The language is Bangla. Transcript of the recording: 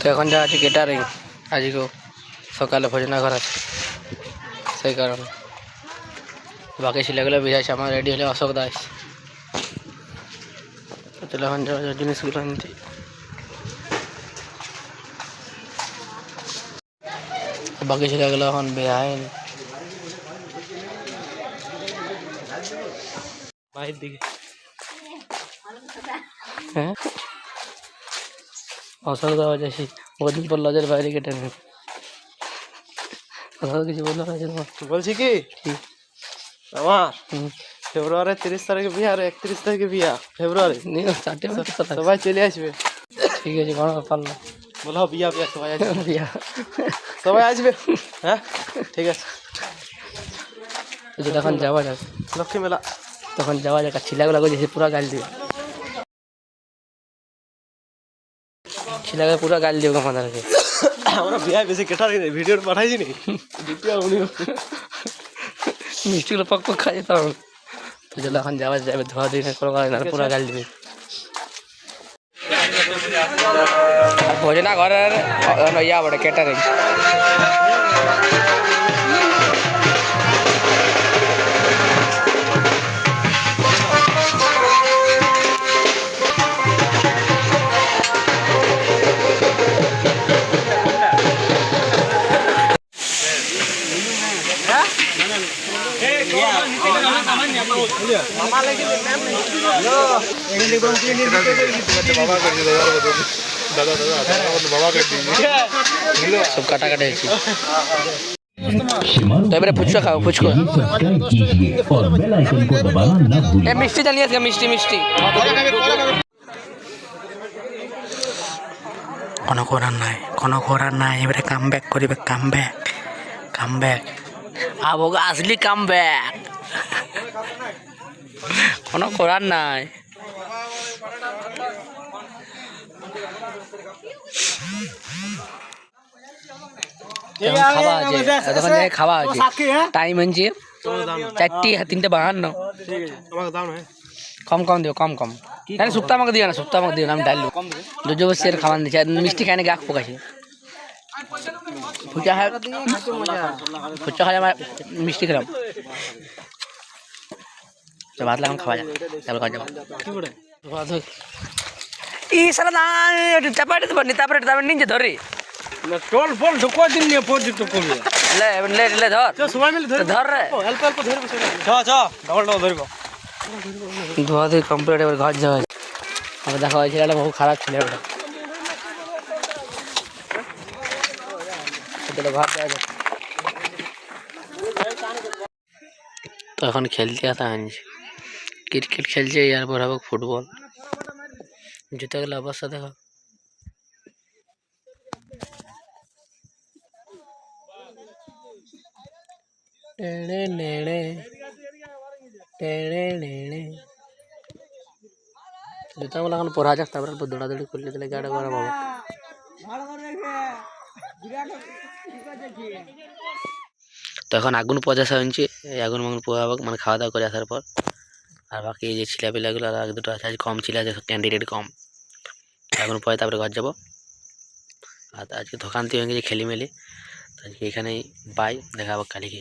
তো এখন যা আছে কেটারিং আজকেও সকালে ভোজনাঘর আছে সেই কারণে বাকি ছেলেগুলো বেজাইছে আমার রেডি হলে অশোক দাস চলে এখন যাওয়া জিনিসগুলো নিতে বাকি ছেলেগুলো এখন বেহায়নি বাইরের দিকে হ্যাঁ অশোক দেওয়া যাচ্ছি ওদিন পর লজের বাইরে কেটে নেবে কথা কিছু বললো বলছি কি আমার ফেব্রুয়ারি 30 তারিখে বিয়ে আর 31 তারিখে বিয়া ফেব্রুয়ারি সবাই চলে আসবে ঠিক আছে কোনো ব্যাপার না বলো বিয়া বিয়া সবাই আসবে বিয়া সবাই আসবে হ্যাঁ ঠিক আছে তখন যাওয়া যাক লক্ষ্মী মেলা তখন যাওয়া যাক ছিলাগুলো যে পুরো গাল দিবে ছিলাগুলো পুরো গাল দিবে আমাদেরকে আমরা বিয়া বেশি কেটার ভিডিও পাঠাইছি নি দ্বিতীয় উনি মিষ্টিগুলো পক পক খাই যেতাম তো চলো এখন যাওয়া যাবে ধোয়া দিই না কোনো না পুরো গাল দিবে ভোজনা ঘরের ইয়া বটে ক্যাটারিং सब काटा काटे तो एबारे फुचका खाओ फुचका ए मिष्टी जानिए क्या मिष्टी मिष्टी কোনো করার নাই এবারে কাম ব্যাক করিবে কাম ব্যাক আবগা আসলি কাম ব্যাক কোনো করার নাই খাওয়া আছে টাইম আনছে 4:53 কম দিও কম শুক্তা আমাকে দিও না আমি ডালু দুজো বসে খাওয়ান দিচ্ছে মিষ্টি খাই না গাছ পোকাছে ফুচা খাই আমার মিষ্টি খেলাম তো ভাত লাগাম খাওয়া যায় তারপর যাবো ই সারা না চাপাইতে তো পারনি তারপরে নিচে ধরে টোল ফল ঢুকো দিন নিয়ে পর্যন্ত কমে লে ধর তো সবাই মিলে ধর রে অল্প ধরে বসে ডবল ধরবো ধোয়া ধুই কমপ্লিট এবার ঘর যাওয়া আমার দেখা হয়েছিল একটা বহু খারাপ ছিল ওটা ঘর যাওয়া তো এখন খেলতে আসা আনছি ক্রিকেট খেলছে এরপর হবে ফুটবল জিতে গেলে অবস্থা দেখো জুতাগুলো এখন পরা যাক তারপরে দৌড়াদৌড়ি করলে দিলে গাড়ি গরম হবে তো এখন আগুন পচাশা হচ্ছে এই আগুন পোহাবো মানে খাওয়া দাওয়া করে আসার পর আর বাকি এই যে ছিলাপিলাগুলো আর এক দুটো আছে আজ কম ছিল আছে ক্যান্ডিডেট কম আগুন পরে তারপরে ঘর যাবো আর আজকে দোকান থেকে হয়ে গেছে খেলি মেলি আজকে এখানেই বাই দেখাবো কালিকে।